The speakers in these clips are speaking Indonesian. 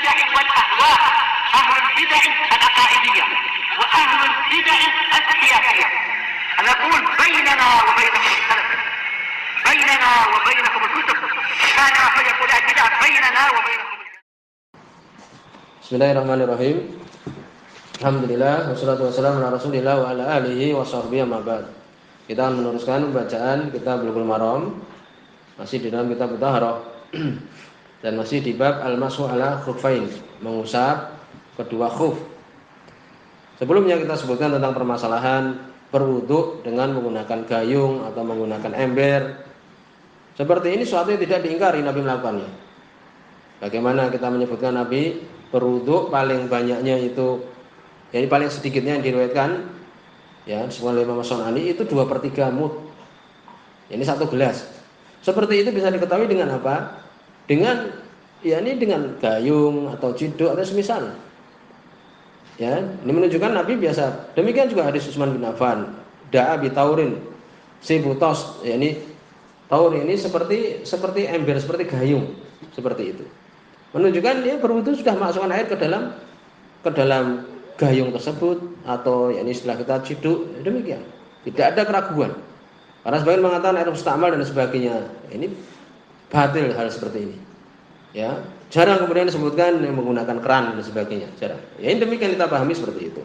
البدع والأهواء، أهل البدع العقائدية وأهل البدع السياسية. نقول بيننا وبينكم السلف، بيننا وبينكم الكتب، كان فيقول البدع بيننا وبينكم. Bismillahirrahmanirrahim. Alhamdulillah wassalatu wassalamu ala Rasulillah wa ala alihi wa sahbihi amma ba'd. Kita akan meneruskan bacaan kitab Bulughul Maram, masih di dalam kitab Thaharah dan masih di bab al-mashu ala khuffain, mengusap kedua khuf. Sebelumnya kita sebutkan tentang permasalahan berwudu dengan menggunakan gayung atau menggunakan ember. Seperti ini suatu yang tidak diingkari Nabi melakukannya. Bagaimana kita menyebutkan Nabi berwudu paling banyaknya itu, jadi paling sedikitnya yang diriwayatkan ya oleh Imam Sunani itu 2/3 mud. Ini 1 gelas. Seperti itu bisa diketahui dengan apa? Dengan dengan gayung atau ciduk atau semisal. Ya, ini menunjukkan Nabi biasa. Demikian juga hadis Utsman bin Affan, da'a bi taurin sibutos, ini taur ini seperti ember, seperti gayung, seperti itu. Menunjukkan dia berwudu sudah masukkan air ke dalam gayung tersebut atau istilah kita ciduk, demikian. Tidak ada keraguan. Karena sebagian mengatakan air mustamal dan sebagainya. Ini batil hal seperti ini. Ya, jarang kemudian disebutkan yang menggunakan keran dan sebagainya, jarang. Ya, ini demikian kita pahami seperti itu.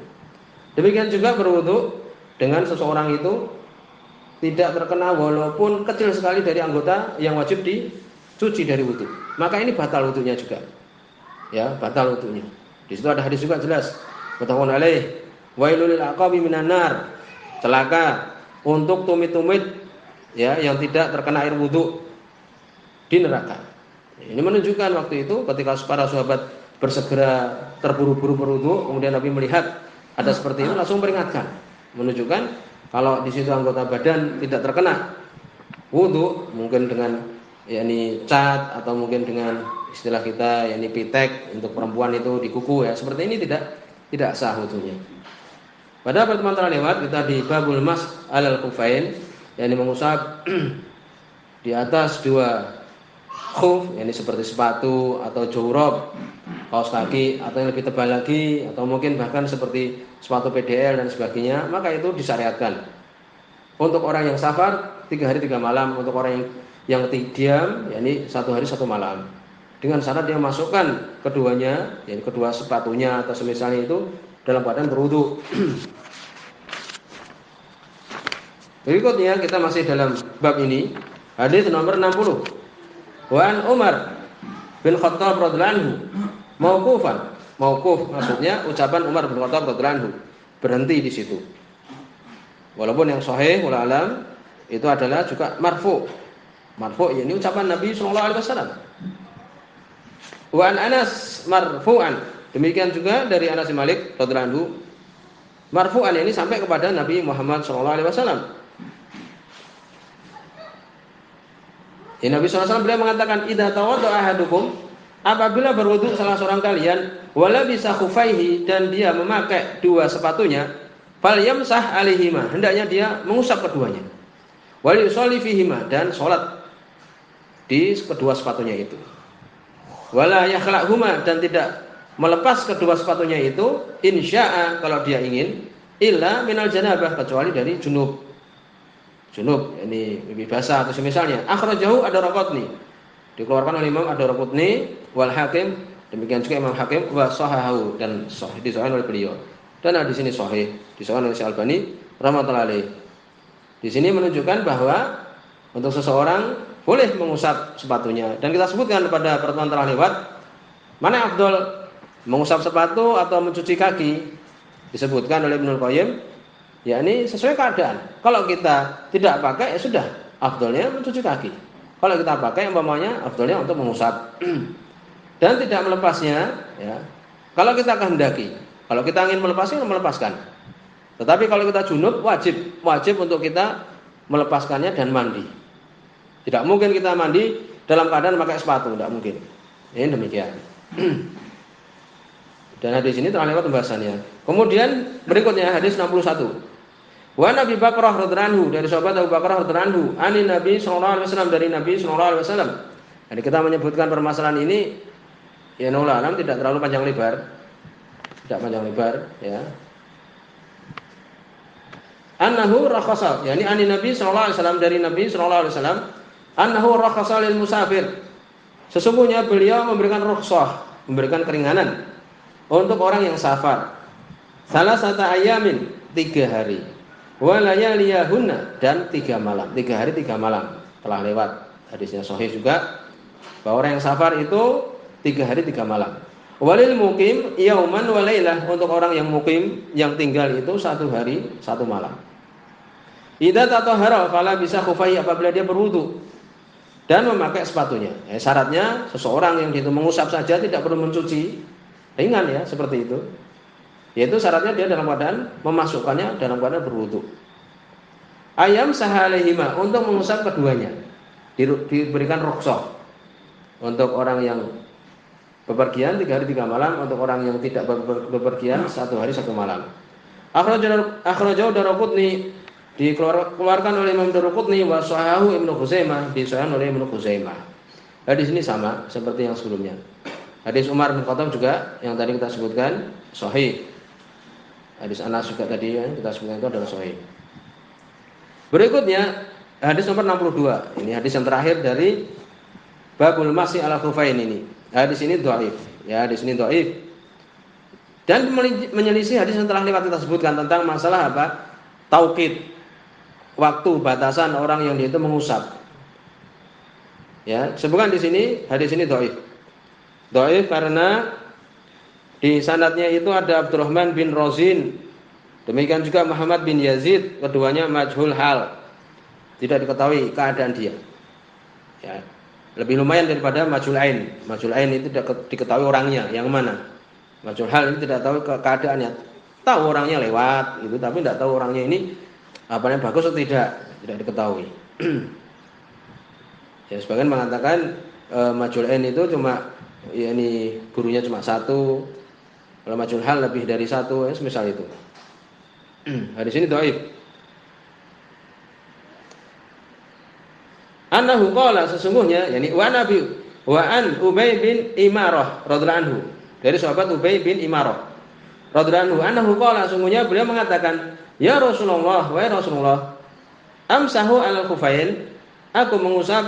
Demikian juga berwudu dengan seseorang itu tidak terkena walaupun kecil sekali dari anggota yang wajib dicuci dari wudu. Maka ini batal wudunya juga. Ya, batal wudunya. Di situ ada hadis juga jelas. Muttafaqun alaih. Wailul lil aqabi minan nar. Celaka untuk tumit-tumit ya yang tidak terkena air wudu di neraka. Ini menunjukkan waktu itu ketika para sahabat bersegera terburu-buru berwudu, kemudian Nabi melihat ada seperti itu langsung peringatkan. Menunjukkan kalau di situ anggota badan tidak terkena wudu, mungkin dengan cat atau mungkin dengan istilah kita pitek untuk perempuan itu di kuku ya, seperti ini tidak sah wudunya. Pada pertemuan terlewat kita di babul mas alal khufain, mengusap di atas 2 khuf, seperti sepatu atau jawrab, kaos kaki atau yang lebih tebal lagi atau mungkin bahkan seperti sepatu PDL dan sebagainya, maka itu disyariatkan. Untuk orang yang safar 3 hari 3 malam, untuk orang yang diam 1 hari 1 malam. Dengan syarat dia masukkan keduanya, kedua sepatunya atau semisalnya itu dalam keadaan berwudu. Berikutnya kita masih dalam bab ini, hadis nomor 60. Wa an Umar bin Khattab radhiyallahu anhu mauqufan. Mauquf maksudnya ucapan Umar bin Khattab radhiyallahu anhu, berhenti di situ. Walaupun yang sahih wala alam itu adalah juga marfu. Marfu ini ucapan Nabi sallallahu alaihi wasallam. Wa an Anas marfu'an. Demikian juga dari Anas bin Malik radhiyallahu anhu. Marfu'an ini sampai kepada Nabi Muhammad sallallahu alaihi wasallam. Nabi sallallahu alaihi wasallam beliau mengatakan, "Idza tawadda'a ahadukum," apabila berwudu salah seorang kalian, wala bisa khufaihi, dan dia memakai 2 sepatunya, falyamsah alaihima, hendaknya dia mengusap keduanya. Wal yusalli fihima, dan salat di kedua sepatunya itu. Wala yakhla'huma, dan tidak melepas kedua sepatunya itu, insya'a, kalau dia ingin, illa minal janabah, kecuali dari junub, ini lebih basah atau semisalnya. Akhrajahu ad-Daraqutni, dikeluarkan oleh Imam ad-Daraqutni wal Hakim, demikian juga Imam Hakim wa sahahahu, dan sahih disahihkan oleh beliau. Dan di sini sahih disahihkan oleh Syekh Albani rahmatullahi alaih. Di sini menunjukkan bahwa untuk seseorang boleh mengusap sepatunya, dan kita sebutkan pada pertemuan telah lewat mana yang afdal, mengusap sepatu atau mencuci kaki. Disebutkan oleh Ibnu Qayyim, ini sesuai keadaan. Kalau kita tidak pakai ya sudah, afdalnya mencuci kaki. Kalau kita pakai umpamanya afdalnya untuk mengusap dan tidak melepasnya ya. Kalau kita kehendaki, kalau kita ingin melepasnya, melepaskan. Tetapi kalau kita junub, wajib untuk kita melepaskannya dan mandi. Tidak mungkin kita mandi dalam keadaan pakai sepatu, tidak mungkin. Ini demikian. Dan hadis ini telah lewat pembahasannya. Kemudian berikutnya hadis 61. Wa Nabi Bakrah radhiyallahu anhu, dari sahabat Abu Bakrah radhiyallahu anhu, ani Nabi sallallahu alaihi wasallam, dari Nabi sallallahu alaihi wasallam. Jadi kita menyebutkan permasalahan ini Ya naula alam tidak terlalu panjang lebar. Tidak panjang lebar ya. Annahu rakhasa, yakni ani Nabi sallallahu alaihi wasallam, dari Nabi sallallahu alaihi wasallam, annahu rakhasa lil musafir. Sesungguhnya beliau memberikan rukhsah, memberikan keringanan untuk orang yang safar. Salasata ayamin, 3 hari. Wa layaliyahunna, dan 3 malam. 3 hari 3 malam telah lewat. Hadisnya sahih juga bahwa orang yang safar itu 3 hari 3 malam. Walil mukim yauman wa lailah, untuk orang yang mukim yang tinggal itu 1 hari 1 malam. Idza tatahhara fala bisa khufai, apabila dia berwudu dan memakai sepatunya. Syaratnya seseorang yang itu mengusap saja tidak perlu mencuci, ringan ya seperti itu. Yaitu syaratnya dia dalam keadaan memasukkannya dalam keadaan berwudu. Ayam sahalihima, untuk mengusap keduanya diberikan rukhsah. Untuk orang yang bepergian 3 hari 3 malam, untuk orang yang tidak bepergian 1 hari 1 malam. Akhrajahu Daraqutni, dikeluarkan oleh Imam Daraqutni, wa sahahu Ibnu Khuzaimah, disahihkan oleh Ibnu Khuzaimah. Hadis ini sama seperti yang sebelumnya. Hadis Umar bin Khattab juga yang tadi kita sebutkan sahih. Hadis Anas juga tadi yang kita sebutkan itu adalah sahih. Berikutnya hadis nomor 62. Ini hadis yang terakhir dari Babul Masih ala Khufain ini. Hadis ini dhaif. Ya, hadis ini dhaif. Dan menyelisih hadis yang telah lewat kita sebutkan tentang masalah apa? Tauqid. Waktu batasan orang yang dia itu mengusap. Ya, sebutkan di sini hadis ini dhaif. Dhaif karena di sanadnya itu ada Abdurrahman bin Rozin. Demikian juga Muhammad bin Yazid, keduanya majhul hal. Tidak diketahui keadaan dia. Ya. Lebih lumayan daripada majhul ain. Majhul ain itu tidak diketahui orangnya, yang mana. Majhul hal ini tidak tahu keadaannya. Tahu orangnya lewat itu, tapi tidak tahu orangnya ini apanya bagus atau tidak diketahui. Ya, sebagian mengatakan majhul ain itu cuma ya ini gurunya cuma 1. Kalau majhul hal lebih dari 1, ya semisal itu. Hadis ini dhaif. Annahu qala, sesungguhnya yakni wa nabi wa an Ubay bin Imarah radhiyallahu anhu, dari sahabat Ubay bin Imarah radhiyallahu anhu, annahu qala, sesungguhnya beliau mengatakan, ya Rasulullah, wahai Rasulullah, amsahu alal khufain, aku mengusap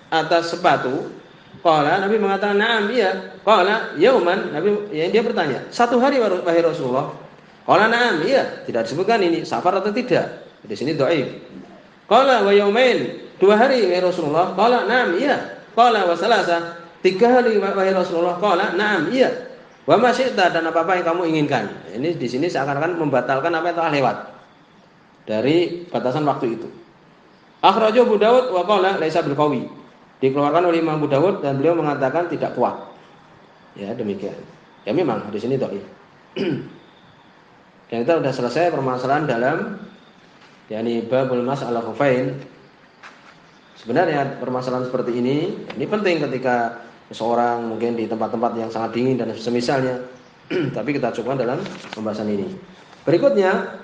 atas sepatu. Qala, Nabi mengatakan, na'am, iya. Qala, yauman, Nabi dia bertanya, 1 hari wahai Rasulullah. Qala, na'am, iya. Tidak disebutkan ini safar atau tidak. Di sini dhaif. Qala wa yaumain, 2 hari wahai Rasulullah. Qala, na'am, iya. Qala wa salasa, 3 hari wahai Rasulullah. Qala, na'am, iya. Wa ma syi'ta, dan apa-apa yang kamu inginkan. Ini di sini seakan-akan membatalkan apa yang telah lewat dari batasan waktu itu. Akhrajahu Abu Dawud wa qala laisa bil qawi. Dikeluarkan oleh Imam Abu Dawud dan beliau mengatakan tidak kuat. Ya, demikian. Ya memang hadis ini dhaif. Dan kita sudah selesai permasalahan dalam yakni babul mas ala khufain. Sebenarnya permasalahan seperti ini penting ketika seseorang mungkin di tempat-tempat yang sangat dingin dan semisalnya. Tapi kita coba dalam pembahasan ini. Berikutnya